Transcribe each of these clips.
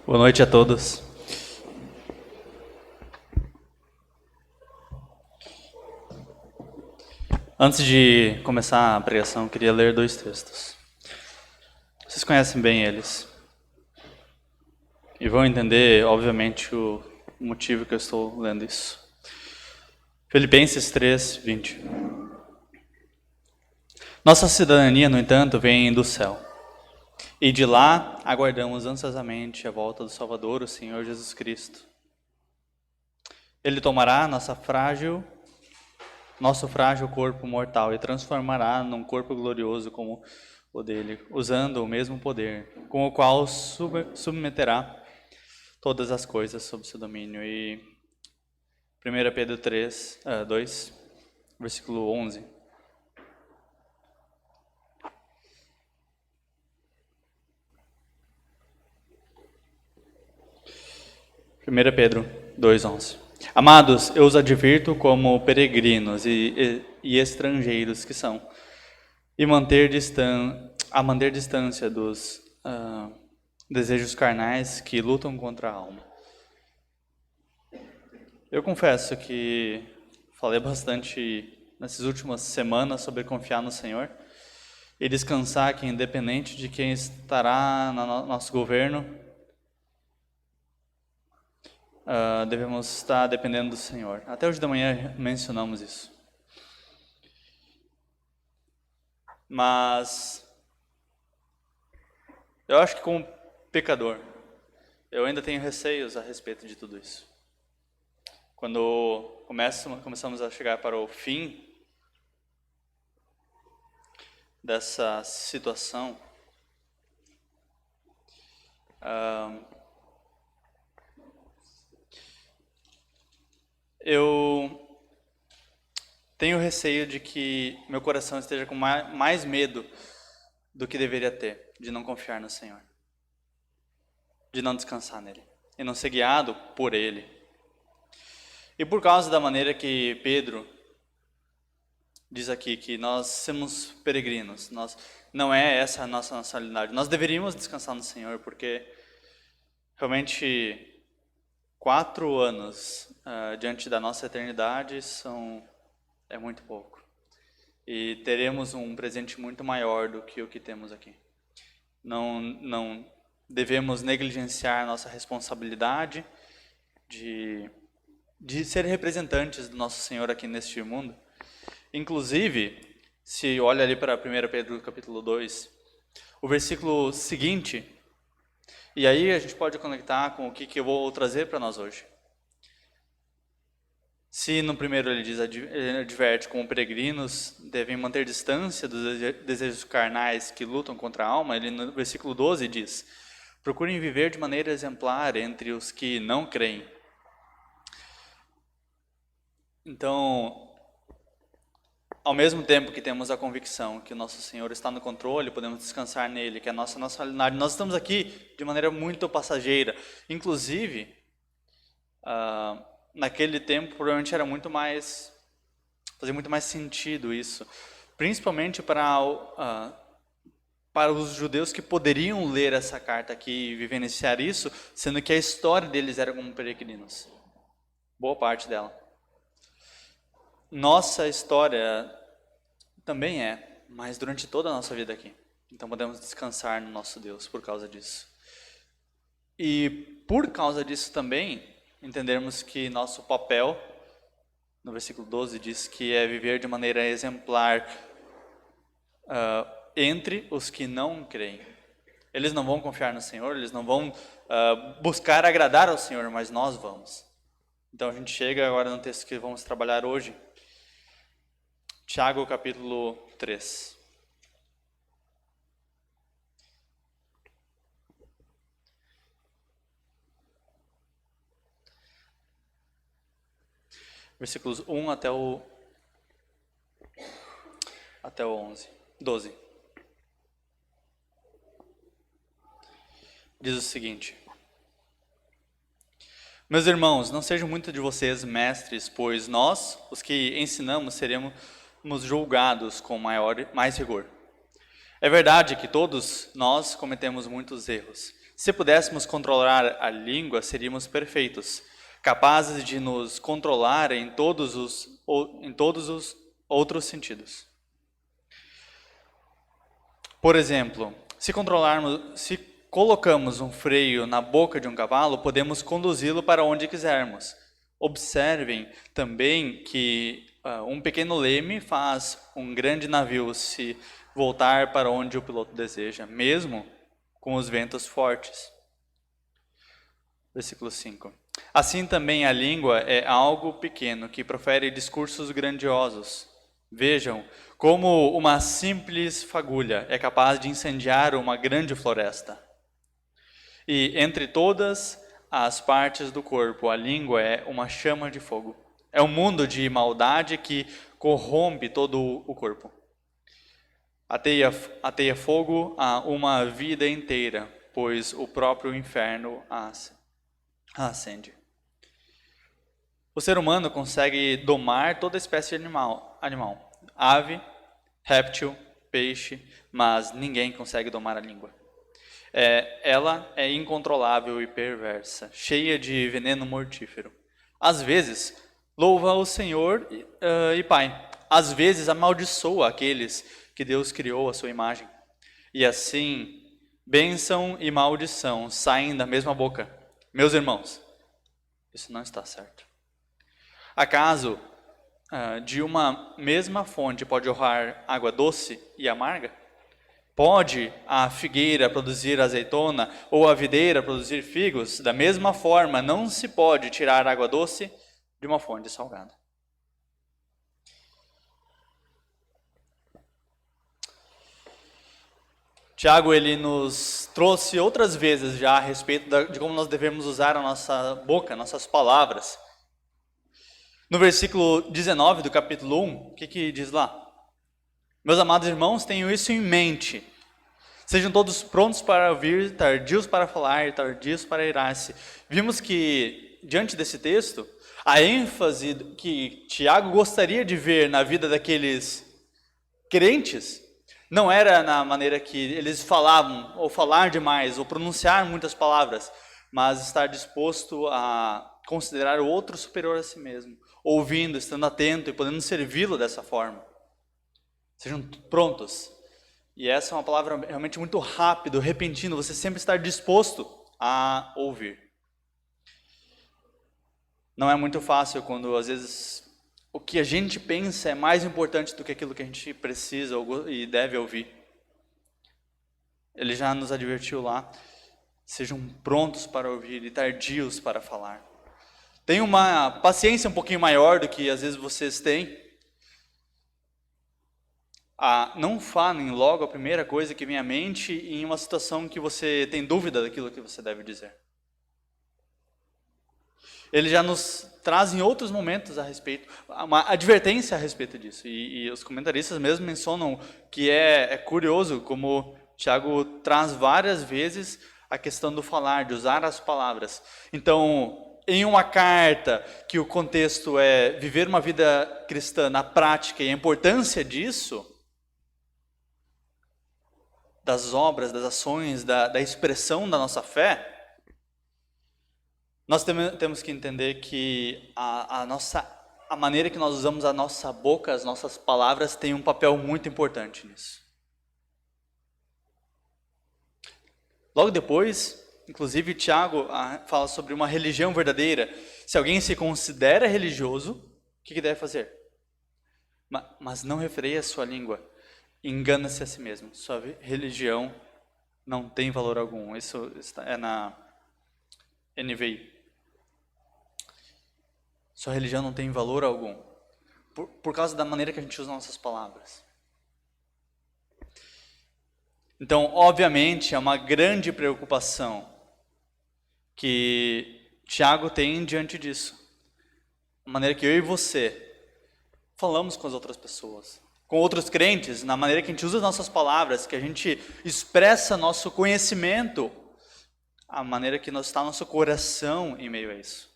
Boa noite a todos. Antes de começar a pregação, eu queria ler 2 textos. Vocês conhecem bem eles. E vão entender, obviamente, o motivo que eu estou lendo isso. Filipenses 3, 20. Nossa cidadania, no entanto, vem do céu. E de lá aguardamos ansiosamente a volta do Salvador, o Senhor Jesus Cristo. Ele tomará nosso frágil corpo mortal e transformará num corpo glorioso como o dele, usando o mesmo poder, com o qual submeterá todas as coisas sob seu domínio. E 1 Pedro 2, versículo 11. Pedro 2:11. Amados, eu os advirto como peregrinos e estrangeiros que são, a manter distância dos desejos carnais que lutam contra a alma. Eu confesso que falei bastante nessas últimas semanas sobre confiar no Senhor e descansar que, independente de quem estará no nosso governo, devemos estar dependendo do Senhor. Até hoje de manhã mencionamos isso. Mas eu acho que como pecador, eu ainda tenho receios a respeito de tudo isso. Quando começamos a chegar para o fim dessa situação, eu tenho receio de que meu coração esteja com mais medo do que deveria ter, de não confiar no Senhor, de não descansar nele, e não ser guiado por Ele. E por causa da maneira que Pedro diz aqui, que nós somos peregrinos, não é essa a nossa nacionalidade. Nós deveríamos descansar no Senhor, porque realmente 4 anos diante da nossa eternidade é muito pouco. E teremos um presente muito maior do que o que temos aqui. Não devemos negligenciar nossa responsabilidade de ser representantes do nosso Senhor aqui neste mundo. Inclusive, se olha ali para 1 Pedro capítulo 2, o versículo seguinte, e aí a gente pode conectar com o que eu vou trazer para nós hoje. Se no primeiro ele adverte como peregrinos devem manter distância dos desejos carnais que lutam contra a alma, ele no versículo 12 diz: procurem viver de maneira exemplar entre os que não creem. Então, ao mesmo tempo que temos a convicção que o nosso Senhor está no controle, podemos descansar nele, que a nossa nacionalidade, nós estamos aqui de maneira muito passageira. Inclusive, naquele tempo provavelmente fazia muito mais sentido isso, principalmente para os judeus que poderiam ler essa carta aqui e vivenciar isso, sendo que a história deles era como peregrinos, boa parte dela. Nossa história também mas durante toda a nossa vida aqui. Então podemos descansar no nosso Deus por causa disso. E por causa disso também, entendermos que nosso papel, no versículo 12, diz que é viver de maneira exemplar entre os que não creem. Eles não vão confiar no Senhor, eles não vão buscar agradar ao Senhor, mas nós vamos. Então a gente chega agora no texto que vamos trabalhar hoje. Tiago capítulo 3. Versículos 1 até o 12. Diz o seguinte: meus irmãos, não sejam muito de vocês mestres, pois nós, os que ensinamos, seremos julgados com mais rigor. É verdade que todos nós cometemos muitos erros. Se pudéssemos controlar a língua, seríamos perfeitos, capazes de nos controlar em todos os outros sentidos. Por exemplo, se colocamos um freio na boca de um cavalo, podemos conduzi-lo para onde quisermos. Observem também que um pequeno leme faz um grande navio se voltar para onde o piloto deseja, mesmo com os ventos fortes. Versículo 5. Assim também a língua é algo pequeno que profere discursos grandiosos. Vejam como uma simples fagulha é capaz de incendiar uma grande floresta. E entre todas as partes do corpo, a língua é uma chama de fogo. É um mundo de maldade que corrompe todo o corpo. Ateia fogo a uma vida inteira, pois o próprio inferno a acende. O ser humano consegue domar toda espécie de animal, ave, réptil, peixe, mas ninguém consegue domar a língua. Ela é incontrolável e perversa, cheia de veneno mortífero. Às vezes, louva o Senhor e Pai. Às vezes, amaldiçoa aqueles que Deus criou à sua imagem. E assim, bênção e maldição saem da mesma boca. Meus irmãos, isso não está certo. Acaso de uma mesma fonte pode jorrar água doce e amarga? Pode a figueira produzir azeitona ou a videira produzir figos? Da mesma forma, não se pode tirar água doce de uma fonte salgada. Tiago, ele nos trouxe outras vezes já a respeito de como nós devemos usar a nossa boca, nossas palavras. No versículo 19 do capítulo 1, o que diz lá? Meus amados irmãos, tenham isso em mente. Sejam todos prontos para ouvir, tardios para falar, tardios para irar-se. Vimos que, diante desse texto, a ênfase que Tiago gostaria de ver na vida daqueles crentes não era na maneira que eles falavam, ou falar demais, ou pronunciar muitas palavras, mas estar disposto a considerar o outro superior a si mesmo, ouvindo, estando atento e podendo servi-lo dessa forma. Sejam prontos. E essa é uma palavra realmente muito rápido, repentino, você sempre estar disposto a ouvir. Não é muito fácil quando, às vezes, o que a gente pensa é mais importante do que aquilo que a gente precisa e deve ouvir. Ele já nos advertiu lá, sejam prontos para ouvir e tardios para falar. Tenham uma paciência um pouquinho maior do que às vezes vocês têm. Não falem logo a primeira coisa que vem à mente em uma situação que você tem dúvida daquilo que você deve dizer. Ele já nos traz em outros momentos a respeito, uma advertência a respeito disso. E os comentaristas mesmo mencionam que é curioso como Tiago traz várias vezes a questão do falar, de usar as palavras. Então, em uma carta que o contexto é viver uma vida cristã na prática e a importância disso, das obras, das ações, da expressão da nossa fé, nós temos que entender que a maneira que nós usamos a nossa boca, as nossas palavras, tem um papel muito importante nisso. Logo depois, inclusive, Tiago fala sobre uma religião verdadeira. Se alguém se considera religioso, o que deve fazer? Mas não refreia a sua língua. Engana-se a si mesmo. Sua religião não tem valor algum. Isso é na NVI. Sua religião não tem valor algum. Por causa da maneira que a gente usa nossas palavras. Então, obviamente, é uma grande preocupação que Tiago tem diante disso. A maneira que eu e você falamos com as outras pessoas, com outros crentes, na maneira que a gente usa as nossas palavras, que a gente expressa nosso conhecimento, a maneira que está nosso coração em meio a isso.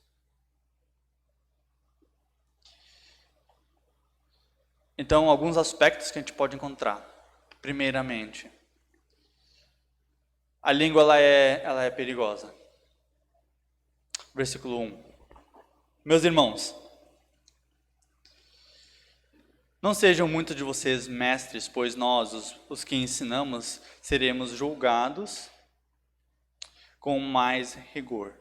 Então, alguns aspectos que a gente pode encontrar. Primeiramente, a língua ela é perigosa. Versículo 1. Meus irmãos, não sejam muitos de vocês mestres, pois nós, os que ensinamos, seremos julgados com mais rigor.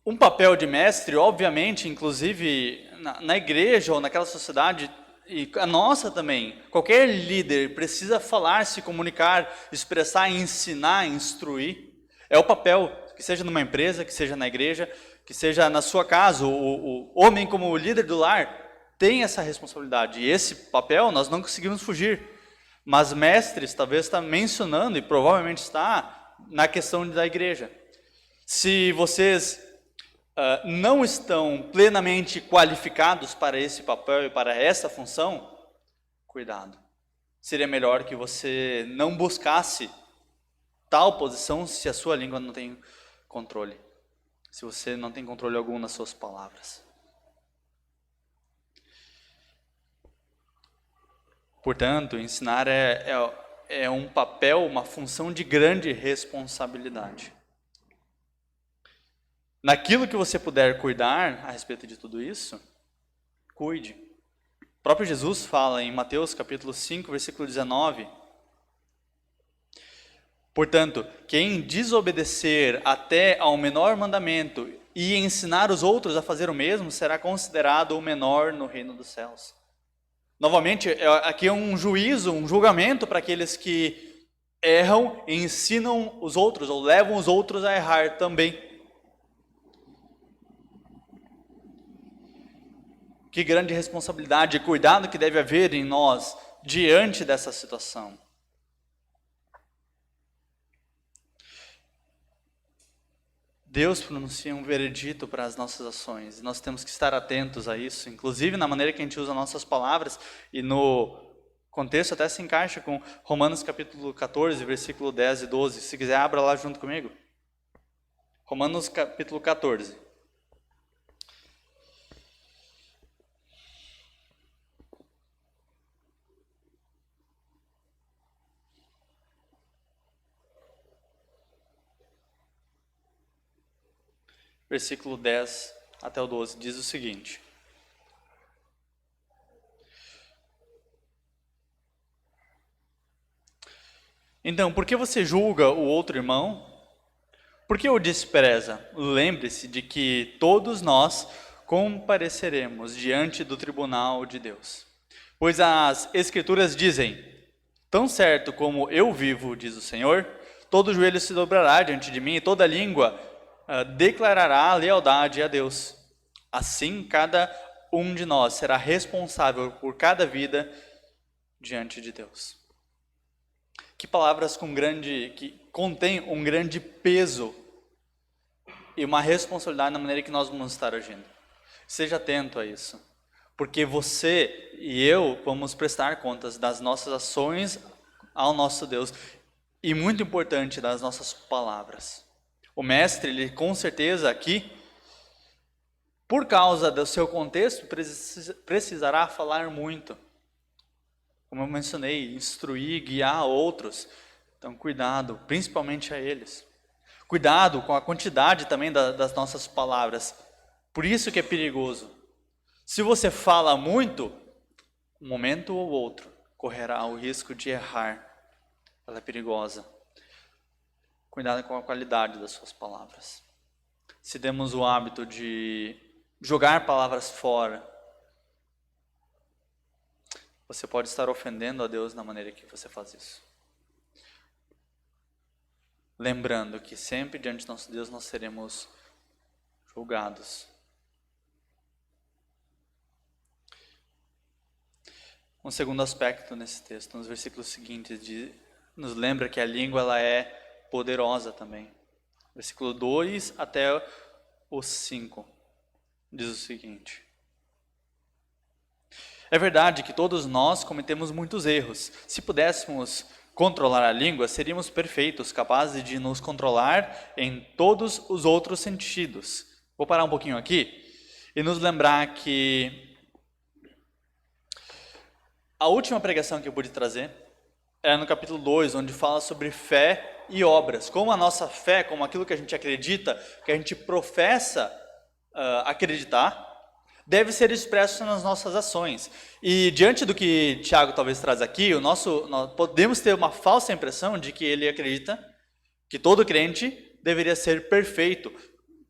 Um papel de mestre, obviamente, inclusive na igreja ou naquela sociedade, e a nossa também, qualquer líder precisa falar, se comunicar, expressar, ensinar, instruir. É o papel, que seja numa empresa, que seja na igreja, que seja na sua casa. O homem como líder do lar tem essa responsabilidade. E esse papel nós não conseguimos fugir. Mas mestres talvez está mencionando, e provavelmente está, na questão da igreja. Se vocês não estão plenamente qualificados para esse papel e para essa função, cuidado. Seria melhor que você não buscasse tal posição se a sua língua não tem controle. Se você não tem controle algum nas suas palavras. Portanto, ensinar é um papel, uma função de grande responsabilidade. Naquilo que você puder cuidar a respeito de tudo isso, cuide. O próprio Jesus fala em Mateus capítulo 5, versículo 19. Portanto, quem desobedecer até ao menor mandamento e ensinar os outros a fazer o mesmo, será considerado o menor no reino dos céus. Novamente, aqui é um juízo, um julgamento para aqueles que erram e ensinam os outros, ou levam os outros a errar também. Que grande responsabilidade e cuidado que deve haver em nós diante dessa situação. Deus pronuncia um veredito para as nossas ações. E nós temos que estar atentos a isso, inclusive na maneira que a gente usa nossas palavras. E no contexto até se encaixa com Romanos capítulo 14, versículo 10 e 12. Se quiser, abra lá junto comigo. Romanos capítulo 14. Versículo 10 até o 12, diz o seguinte. Então, por que você julga o outro irmão? Por que o despreza? Lembre-se de que todos nós compareceremos diante do tribunal de Deus. Pois as Escrituras dizem, tão certo como eu vivo, diz o Senhor, todo joelho se dobrará diante de mim e toda língua declarará a lealdade a Deus. Assim, cada um de nós será responsável por cada vida diante de Deus. Que palavras que contêm um grande peso e uma responsabilidade na maneira que nós vamos estar agindo. Seja atento a isso, porque você e eu vamos prestar contas das nossas ações ao nosso Deus e, muito importante, das nossas palavras. O mestre, ele com certeza aqui, por causa do seu contexto, precisará falar muito. Como eu mencionei, instruir, guiar outros. Então, cuidado, principalmente a eles. Cuidado com a quantidade também das nossas palavras. Por isso que é perigoso. Se você fala muito, um momento ou outro, correrá o risco de errar. Ela é perigosa. Cuidado com a qualidade das suas palavras. Se temos o hábito de jogar palavras fora, você pode estar ofendendo a Deus na maneira que você faz isso. Lembrando que sempre diante de nosso Deus nós seremos julgados. Um segundo aspecto nesse texto, nos versículos seguintes, nos lembra que a língua ela é poderosa também. Versículo 2 até o 5 diz o seguinte. É verdade que todos nós cometemos muitos erros. Se pudéssemos controlar a língua, seríamos perfeitos, capazes de nos controlar em todos os outros sentidos. Vou parar um pouquinho aqui e nos lembrar que A última pregação que eu pude trazer é no capítulo 2, onde fala sobre fé e obras. Como a nossa fé, como aquilo que a gente acredita, que a gente professa acreditar, deve ser expresso nas nossas ações. E diante do que Tiago talvez traz aqui, nós podemos ter uma falsa impressão de que ele acredita que todo crente deveria ser perfeito,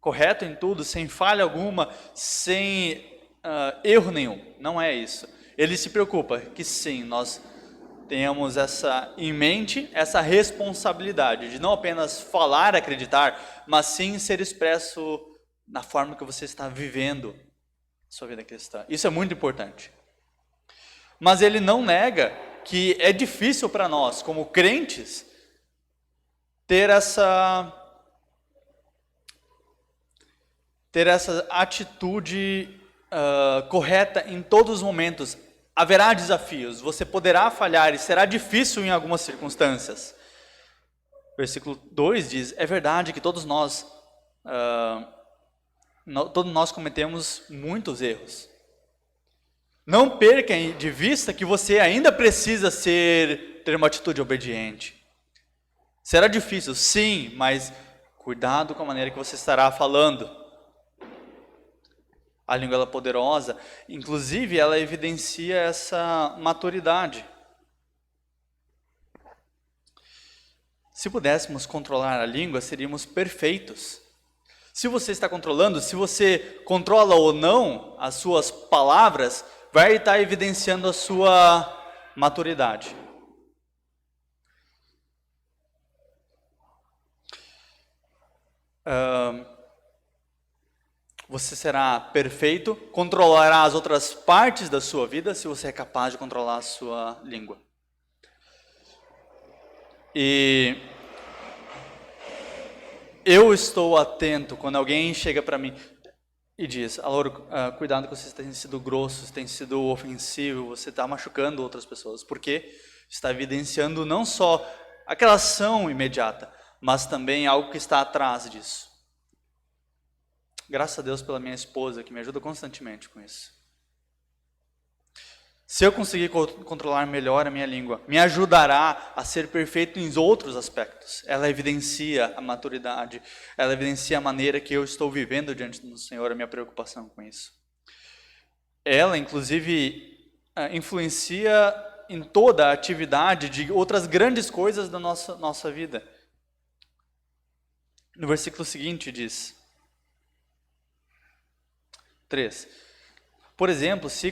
correto em tudo, sem falha alguma, sem erro nenhum. Não é isso. Ele se preocupa que sim, nós tenhamos em mente essa responsabilidade de não apenas falar, acreditar, mas sim ser expresso na forma que você está vivendo a sua vida cristã. Isso é muito importante. Mas ele não nega que é difícil para nós, como crentes, ter essa atitude correta em todos os momentos. Haverá desafios, você poderá falhar e será difícil em algumas circunstâncias. Versículo 2 diz, é verdade que todos nós cometemos muitos erros. Não perca de vista que você ainda precisa ter uma atitude obediente. Será difícil, sim, mas cuidado com a maneira que você estará falando. A língua ela é poderosa, inclusive ela evidencia essa maturidade. Se pudéssemos controlar a língua, seríamos perfeitos. Se você está controlando, se você controla ou não as suas palavras, vai estar evidenciando a sua maturidade. Você será perfeito, controlará as outras partes da sua vida se você é capaz de controlar a sua língua. E eu estou atento quando alguém chega para mim e diz, Alauro, cuidado que você tem sido grosso, você tem sido ofensivo, você está machucando outras pessoas, porque está evidenciando não só aquela ação imediata, mas também algo que está atrás disso. Graças a Deus pela minha esposa, que me ajuda constantemente com isso. Se eu conseguir controlar melhor a minha língua, me ajudará a ser perfeito em outros aspectos. Ela evidencia a maturidade, ela evidencia a maneira que eu estou vivendo diante do Senhor, a minha preocupação com isso. Ela, inclusive, influencia em toda a atividade de outras grandes coisas da nossa vida. No versículo seguinte diz, 3. Por exemplo, se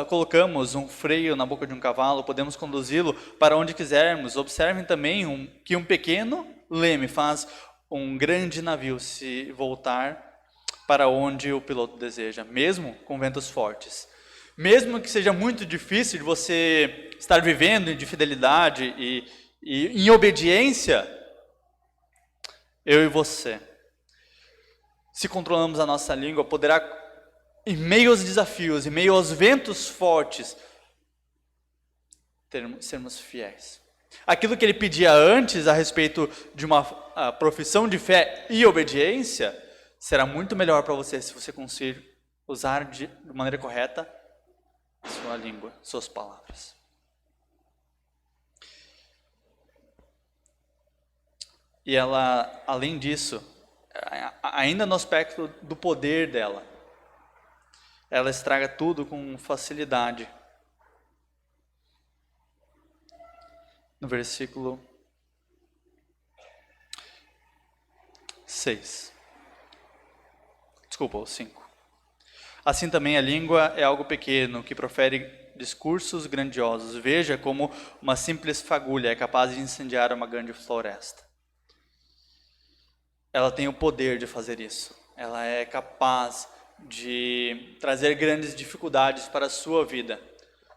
colocamos um freio na boca de um cavalo, podemos conduzi-lo para onde quisermos. Observem também que um pequeno leme faz um grande navio se voltar para onde o piloto deseja, mesmo com ventos fortes. Mesmo que seja muito difícil de você estar vivendo de fidelidade e em obediência, eu e você, se controlamos a nossa língua, poderá, em meio aos desafios, em meio aos ventos fortes, sermos fiéis. Aquilo que ele pedia antes a respeito de uma profissão de fé e obediência, será muito melhor para você se você conseguir usar de maneira correta a sua língua, suas palavras. E ela, além disso, ainda no aspecto do poder dela, ela estraga tudo com facilidade. No versículo 6. Desculpa, o 5. Assim também a língua é algo pequeno, que profere discursos grandiosos. Veja como uma simples fagulha é capaz de incendiar uma grande floresta. Ela tem o poder de fazer isso. Ela é capaz de trazer grandes dificuldades para a sua vida.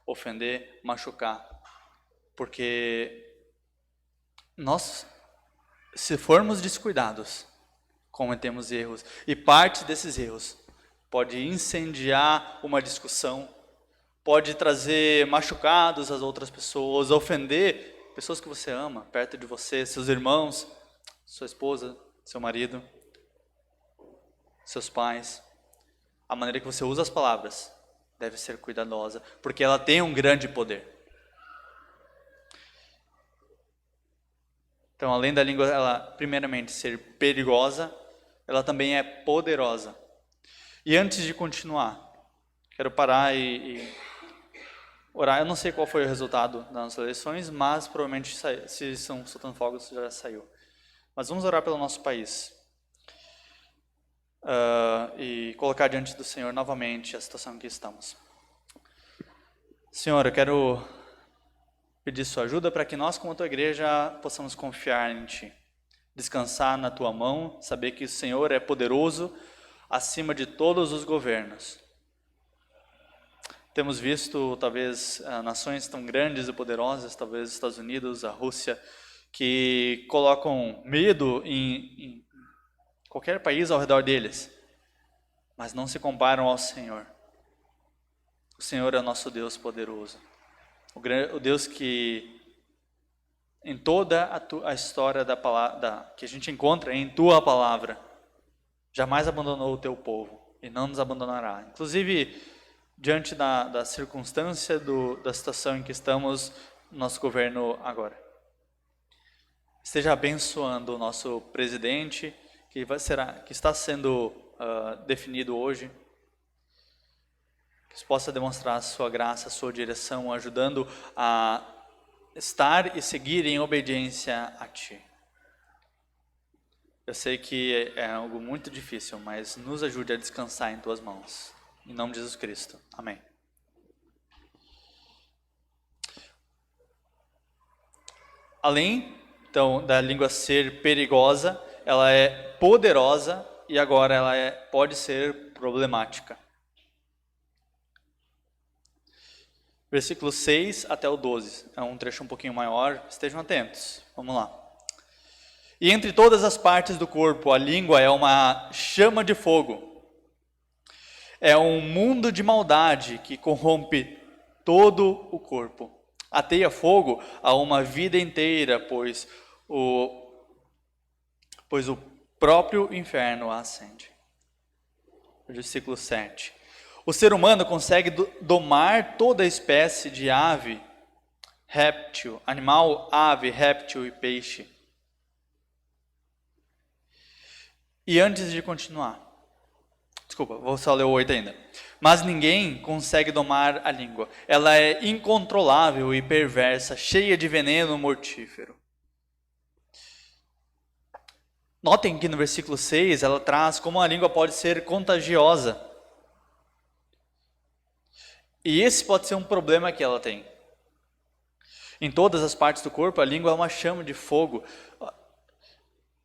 Ofender, machucar. Porque nós, se formos descuidados, cometemos erros. E parte desses erros pode incendiar uma discussão, pode trazer machucados às outras pessoas, ofender pessoas que você ama, perto de você, seus irmãos, sua esposa, seu marido, seus pais. A maneira que você usa as palavras deve ser cuidadosa, porque ela tem um grande poder. Então, além da língua, ela primeiramente ser perigosa, ela também é poderosa. E antes de continuar, quero parar e orar. Eu não sei qual foi o resultado das nossas eleições, mas provavelmente se estão soltando fogos já saiu. Mas vamos orar pelo nosso país. E colocar diante do Senhor novamente a situação em que estamos. Senhor, eu quero pedir sua ajuda para que nós, como tua igreja, possamos confiar em Ti. Descansar na Tua mão, saber que o Senhor é poderoso acima de todos os governos. Temos visto, talvez, nações tão grandes e poderosas, talvez os Estados Unidos, a Rússia, que colocam medo em qualquer país ao redor deles, mas não se comparam ao Senhor. O Senhor é o nosso Deus poderoso. O Deus que, em toda a história da palavra, que a gente encontra em Tua palavra, jamais abandonou o Teu povo e não nos abandonará. Inclusive, diante da circunstância, da situação em que estamos, nosso governo agora. Esteja abençoando o nosso presidente, que está sendo definido hoje. Que possa demonstrar a sua graça, a sua direção, ajudando a estar e seguir em obediência a Ti. Eu sei que é algo muito difícil, mas nos ajude a descansar em Tuas mãos. Em nome de Jesus Cristo. Amém. Além, então, da língua ser perigosa, ela é poderosa e agora ela pode ser problemática. Versículo 6 até o 12. É um trecho um pouquinho maior, estejam atentos. Vamos lá. E entre todas as partes do corpo, a língua é uma chama de fogo. É um mundo de maldade que corrompe todo o corpo. Ateia fogo a uma vida inteira, pois o próprio inferno a acende. Versículo 7. O ser humano consegue domar toda espécie de ave, réptil, animal, ave, réptil e peixe. E antes de continuar, vou só ler o 8 ainda. Mas ninguém consegue domar a língua. Ela é incontrolável e perversa, cheia de veneno mortífero. Notem que no versículo 6 ela traz como a língua pode ser contagiosa. E esse pode ser um problema que ela tem. Em todas as partes do corpo, a língua é uma chama de fogo.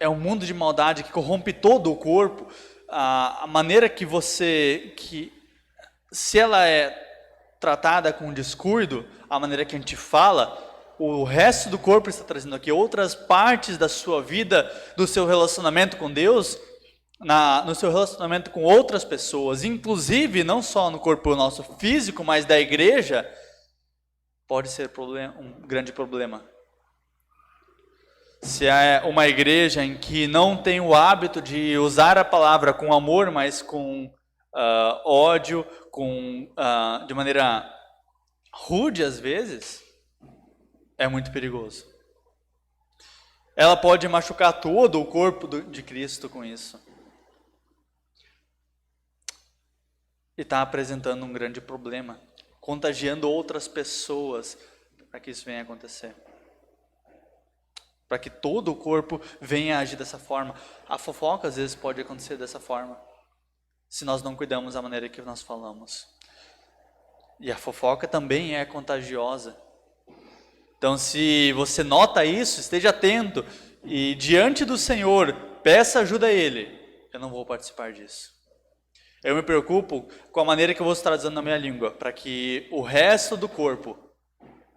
É um mundo de maldade que corrompe todo o corpo. A maneira que se ela é tratada com descuido, a maneira que a gente fala, o resto do corpo está trazendo aqui outras partes da sua vida, do seu relacionamento com Deus, no seu relacionamento com outras pessoas, inclusive não só no corpo nosso físico, mas da igreja, pode ser um grande problema. Se é uma igreja em que não tem o hábito de usar a palavra com amor, mas com ódio, de maneira rude às vezes, é muito perigoso. Ela pode machucar todo o corpo de Cristo com isso. E está apresentando um grande problema, contagiando outras pessoas para que isso venha a acontecer. Para que todo o corpo venha a agir dessa forma. A fofoca às vezes pode acontecer dessa forma, se nós não cuidamos da maneira que nós falamos. E a fofoca também é contagiosa. Então, se você nota isso, esteja atento e diante do Senhor, peça ajuda a Ele. Eu não vou participar disso. Eu me preocupo com a maneira que eu vou estar usando na minha língua, para que o resto do corpo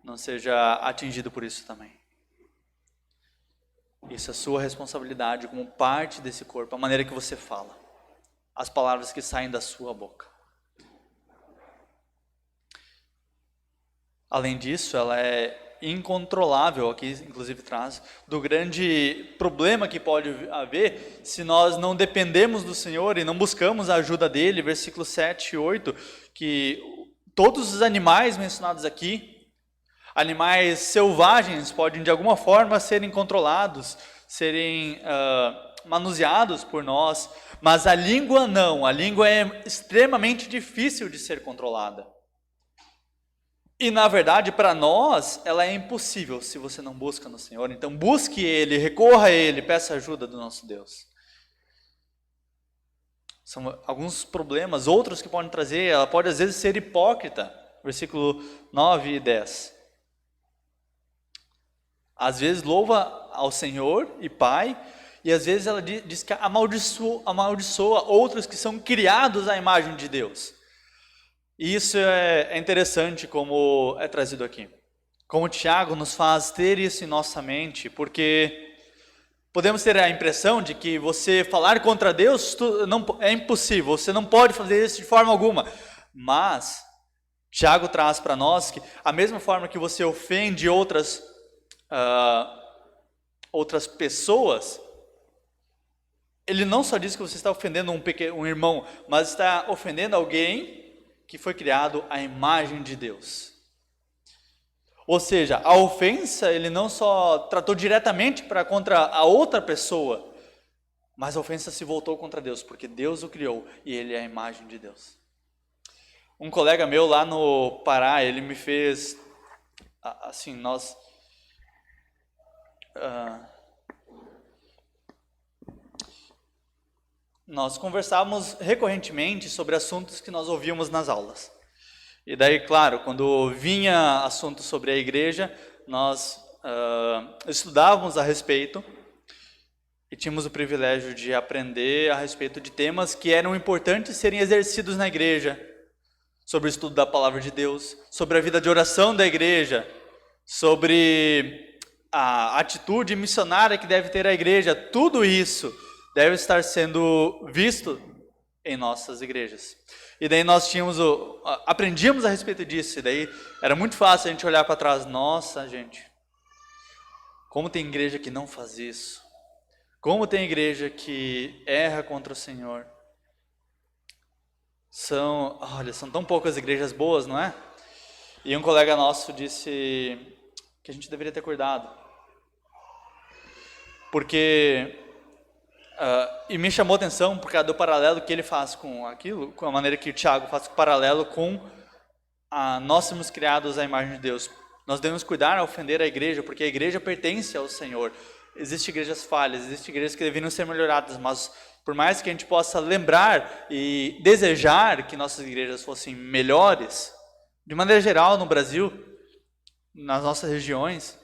não seja atingido por isso também. Isso é sua responsabilidade como parte desse corpo, a maneira que você fala, as palavras que saem da sua boca. Além disso, ela é incontrolável, aqui inclusive traz, do grande problema que pode haver se nós não dependemos do Senhor e não buscamos a ajuda dele, versículos 7 e 8, que todos os animais mencionados aqui, animais selvagens, podem de alguma forma serem controlados, serem manuseados por nós, mas a língua não, a língua é extremamente difícil de ser controlada. E na verdade, para nós, ela é impossível se você não busca no Senhor. Então busque Ele, recorra a Ele, peça ajuda do nosso Deus. São alguns problemas, outros que podem trazer, ela pode às vezes ser hipócrita. Versículo 9 e 10. Às vezes louva ao Senhor e Pai, e às vezes ela diz que amaldiçoa outros que são criados à imagem de Deus. E isso é interessante como é trazido aqui. Como Tiago nos faz ter isso em nossa mente, porque podemos ter a impressão de que você falar contra Deus não, é impossível, você não pode fazer isso de forma alguma. Mas Tiago traz para nós que a mesma forma que você ofende outras pessoas, ele não só diz que você está ofendendo um irmão, mas está ofendendo alguém que foi criado à imagem de Deus. Ou seja, a ofensa, ele não só tratou diretamente contra a outra pessoa, mas a ofensa se voltou contra Deus, porque Deus o criou e ele é a imagem de Deus. Um colega meu lá no Pará, ele me fez, assim, nós conversávamos recorrentemente sobre assuntos que nós ouvíamos nas aulas. E daí, claro, quando vinha assunto sobre a igreja, nós estudávamos a respeito e tínhamos o privilégio de aprender a respeito de temas que eram importantes serem exercidos na igreja, sobre o estudo da palavra de Deus, sobre a vida de oração da igreja, sobre a atitude missionária que deve ter a igreja. Tudo isso deve estar sendo visto em nossas igrejas. E daí nós aprendíamos a respeito disso, e daí era muito fácil a gente olhar para trás. Nossa, gente, como tem igreja que não faz isso? Como tem igreja que erra contra o Senhor? São tão poucas igrejas boas, não é? E um colega nosso disse que a gente deveria ter cuidado. Porque... e me chamou a atenção por causa do paralelo que ele faz com aquilo, com a maneira que o Tiago faz o paralelo com nós somos criados à imagem de Deus. Nós devemos cuidar a ofender a igreja, porque a igreja pertence ao Senhor. Existem igrejas falhas, existem igrejas que deveriam ser melhoradas, mas por mais que a gente possa lembrar e desejar que nossas igrejas fossem melhores, de maneira geral no Brasil, nas nossas regiões,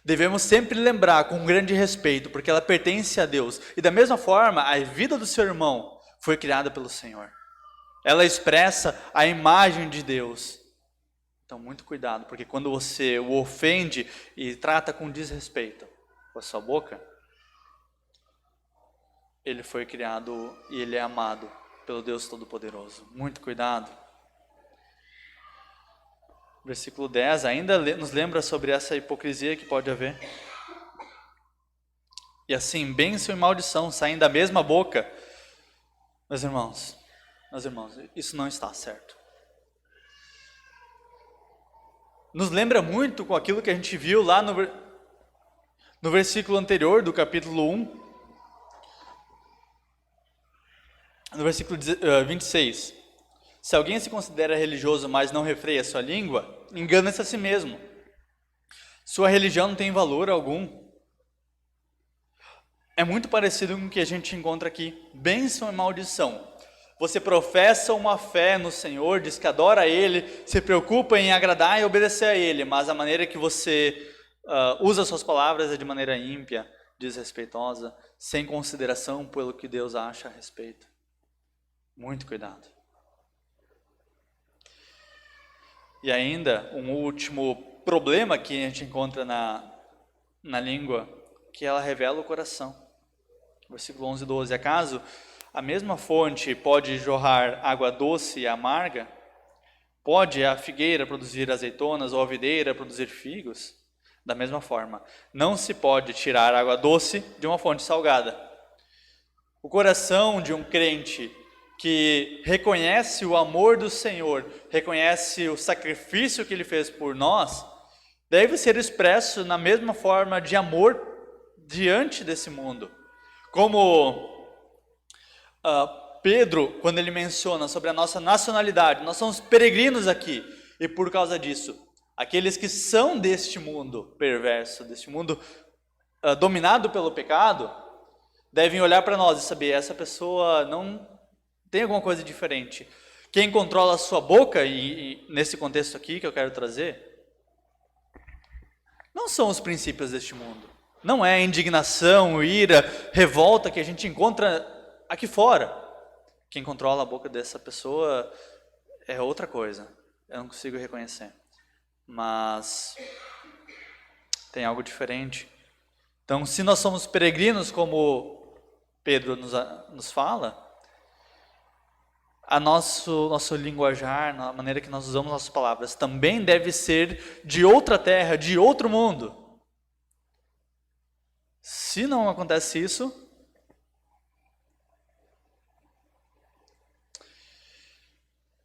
devemos sempre lembrar com um grande respeito, porque ela pertence a Deus. E da mesma forma, a vida do seu irmão foi criada pelo Senhor. Ela expressa a imagem de Deus. Então, muito cuidado, porque quando você o ofende e trata com desrespeito com a sua boca, ele foi criado e ele é amado pelo Deus Todo-Poderoso. Muito cuidado. Versículo 10 ainda nos lembra sobre essa hipocrisia que pode haver. E assim, bênção e maldição saem da mesma boca. Meus irmãos, isso não está certo. Nos lembra muito com aquilo que a gente viu lá no versículo anterior do capítulo 1. No versículo 26. Se alguém se considera religioso, mas não refreia sua língua, engana-se a si mesmo. Sua religião não tem valor algum. É muito parecido com o que a gente encontra aqui. Bênção e maldição. Você professa uma fé no Senhor, diz que adora a Ele, se preocupa em agradar e obedecer a Ele, mas a maneira que você usa suas palavras é de maneira ímpia, desrespeitosa, sem consideração pelo que Deus acha a respeito. Muito cuidado. E ainda, um último problema que a gente encontra na língua, que ela revela o coração. Versículo 11 e 12. Acaso a mesma fonte pode jorrar água doce e amarga? Pode a figueira produzir azeitonas ou a videira produzir figos? Da mesma forma, não se pode tirar água doce de uma fonte salgada. O coração de um crente que reconhece o amor do Senhor, reconhece o sacrifício que Ele fez por nós, deve ser expresso na mesma forma de amor diante desse mundo. Como Pedro, quando ele menciona sobre a nossa nacionalidade, nós somos peregrinos aqui, e por causa disso, aqueles que são deste mundo perverso, deste mundo dominado pelo pecado, devem olhar para nós e saber, essa pessoa não tem alguma coisa diferente. Quem controla a sua boca, e nesse contexto aqui que eu quero trazer, não são os princípios deste mundo. Não é a indignação, ira, revolta que a gente encontra aqui fora. Quem controla a boca dessa pessoa é outra coisa. Eu não consigo reconhecer. Mas tem algo diferente. Então, se nós somos peregrinos, como Pedro nos fala, nosso linguajar, a maneira que nós usamos nossas palavras, também deve ser de outra terra, de outro mundo. Se não acontece isso,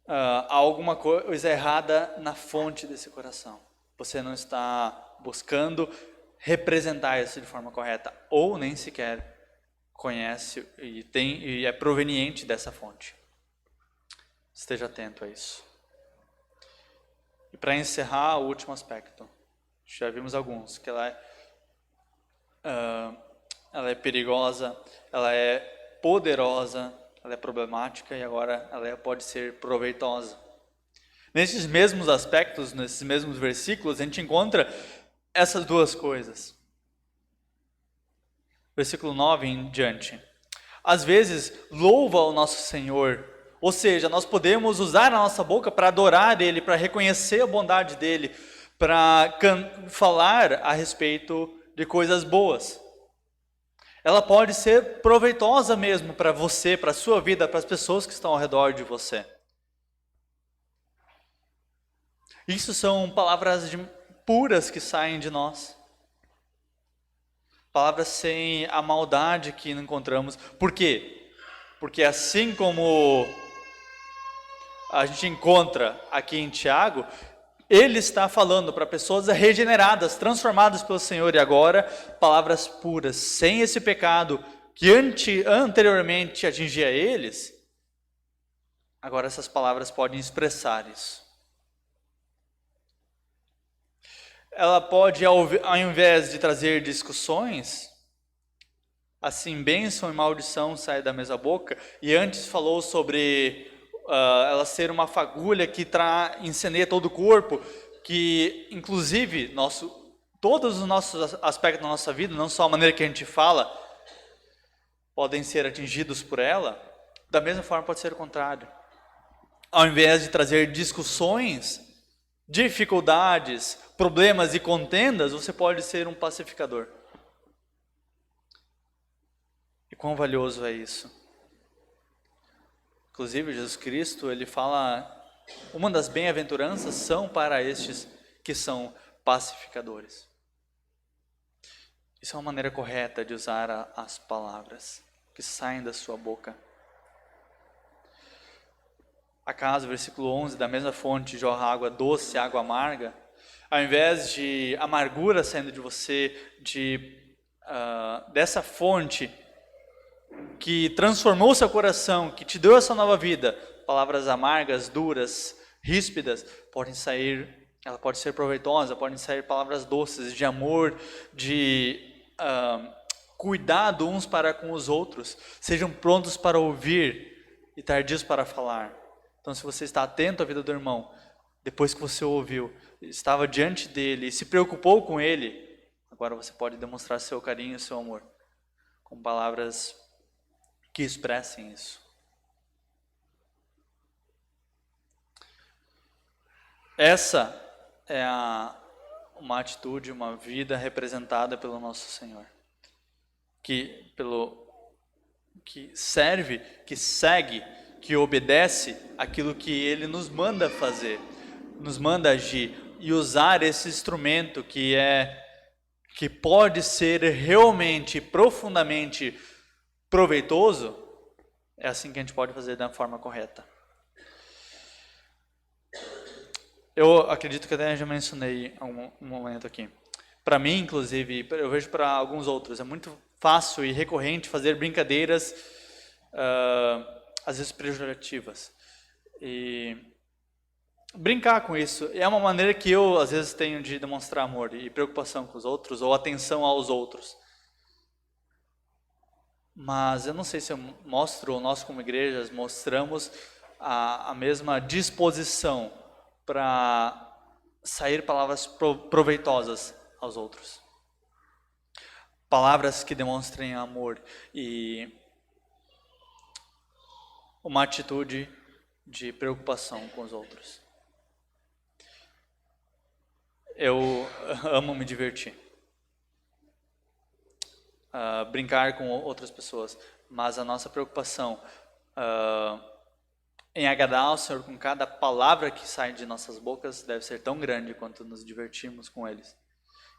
há alguma coisa errada na fonte desse coração. Você não está buscando representar isso de forma correta, ou nem sequer conhece e é proveniente dessa fonte. Esteja atento a isso. E para encerrar, o último aspecto. Já vimos alguns, que ela é perigosa, ela é poderosa, ela é problemática e agora ela pode ser proveitosa. Nesses mesmos aspectos, nesses mesmos versículos, a gente encontra essas duas coisas. Versículo 9 em diante. Às vezes, louva o nosso Senhor, ou seja, nós podemos usar a nossa boca para adorar Ele, para reconhecer a bondade dEle, para falar a respeito de coisas boas. Ela pode ser proveitosa mesmo para você, para a sua vida, para as pessoas que estão ao redor de você. Isso são palavras puras que saem de nós. Palavras sem a maldade que encontramos. Por quê? Porque assim como a gente encontra aqui em Tiago, ele está falando para pessoas regeneradas, transformadas pelo Senhor, e agora palavras puras, sem esse pecado que anteriormente atingia eles. Agora essas palavras podem expressar isso. Ela pode, ao invés de trazer discussões, assim, bênção e maldição saem da mesma boca, e antes falou sobre ela ser uma fagulha que incendeia todo o corpo, que inclusive todos os nossos aspectos da nossa vida, não só a maneira que a gente fala, podem ser atingidos por ela. Da mesma forma pode ser o contrário. Ao invés de trazer discussões, dificuldades, problemas e contendas, você pode ser um pacificador. E quão valioso é isso? Inclusive, Jesus Cristo, ele fala, uma das bem-aventuranças são para estes que são pacificadores. Isso é uma maneira correta de usar as palavras que saem da sua boca. Acaso, versículo 11, da mesma fonte jorra água doce, água amarga, ao invés de amargura saindo de você, dessa fonte que transformou seu coração, que te deu essa nova vida, palavras amargas, duras, ríspidas, ela pode ser proveitosa, podem sair palavras doces, de amor, de cuidado uns para com os outros. Sejam prontos para ouvir e tardios para falar. Então, se você está atento à vida do irmão, depois que você ouviu, estava diante dele e se preocupou com ele, agora você pode demonstrar seu carinho e seu amor com palavras que expressem isso. Essa é uma atitude, uma vida representada pelo nosso Senhor, que serve, que segue, que obedece aquilo que Ele nos manda fazer, nos manda agir e usar esse instrumento que pode ser realmente, profundamente proveitoso, É assim que a gente pode fazer da forma correta. Eu acredito que até já mencionei um momento aqui. Para mim, inclusive, eu vejo para alguns outros, é muito fácil e recorrente fazer brincadeiras, às vezes pejorativas. E brincar com isso é uma maneira que eu, às vezes, tenho de demonstrar amor e preocupação com os outros, ou atenção aos outros. Mas eu não sei se eu mostro, ou nós como igrejas mostramos a mesma disposição para sair palavras proveitosas aos outros. Palavras que demonstrem amor e uma atitude de preocupação com os outros. Eu amo me divertir. Brincar com outras pessoas, mas a nossa preocupação em agradar ao Senhor com cada palavra que sai de nossas bocas deve ser tão grande quanto nos divertirmos com eles.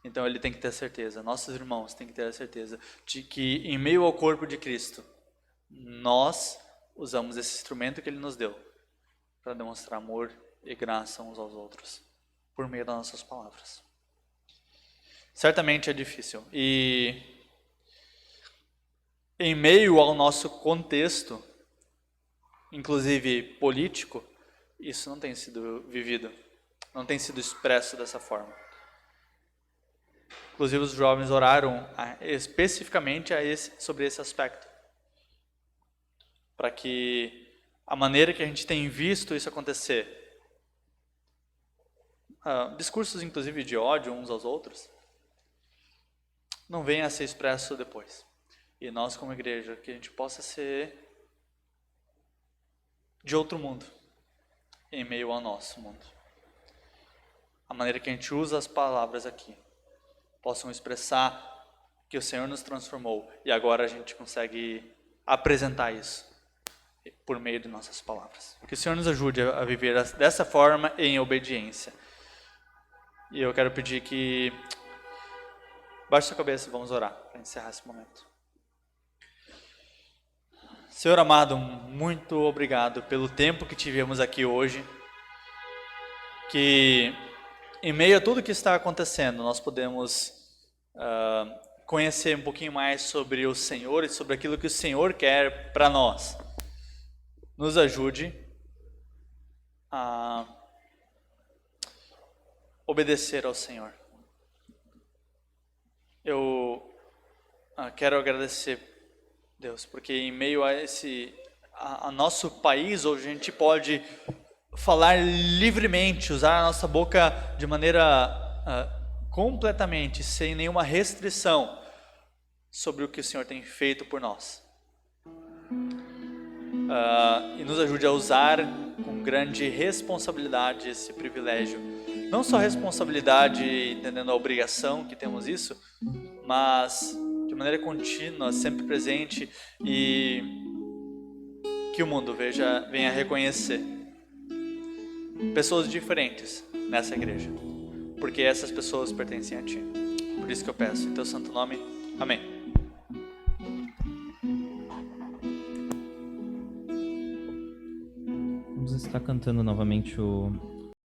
Então ele tem que ter a certeza, nossos irmãos têm que ter a certeza de que em meio ao corpo de Cristo, nós usamos esse instrumento que Ele nos deu para demonstrar amor e graça uns aos outros, por meio das nossas palavras. Certamente é difícil e em meio ao nosso contexto, inclusive político, isso não tem sido vivido, não tem sido expresso dessa forma. Inclusive os jovens oraram especificamente sobre esse aspecto, para que a maneira que a gente tem visto isso acontecer, discursos inclusive de ódio uns aos outros, não venha a ser expresso depois. E nós como igreja, que a gente possa ser de outro mundo, em meio ao nosso mundo. A maneira que a gente usa as palavras aqui, possam expressar que o Senhor nos transformou e agora a gente consegue apresentar isso por meio de nossas palavras. Que o Senhor nos ajude a viver dessa forma em obediência. E eu quero pedir que baixe sua cabeça e vamos orar para encerrar esse momento. Senhor amado, muito obrigado pelo tempo que tivemos aqui hoje, que em meio a tudo que está acontecendo, nós podemos conhecer um pouquinho mais sobre o Senhor e sobre aquilo que o Senhor quer para nós. Nos ajude a obedecer ao Senhor. Eu quero agradecer, Deus, porque em meio a nosso país, hoje a gente pode falar livremente, usar a nossa boca de maneira completamente, sem nenhuma restrição sobre o que o Senhor tem feito por nós. E nos ajude a usar com grande responsabilidade esse privilégio. Não só responsabilidade, entendendo a obrigação que temos isso, mas de maneira contínua, sempre presente, e que o mundo venha reconhecer pessoas diferentes nessa igreja, porque essas pessoas pertencem a Ti. Por isso que eu peço, em Teu santo nome, amém. Vamos estar cantando novamente o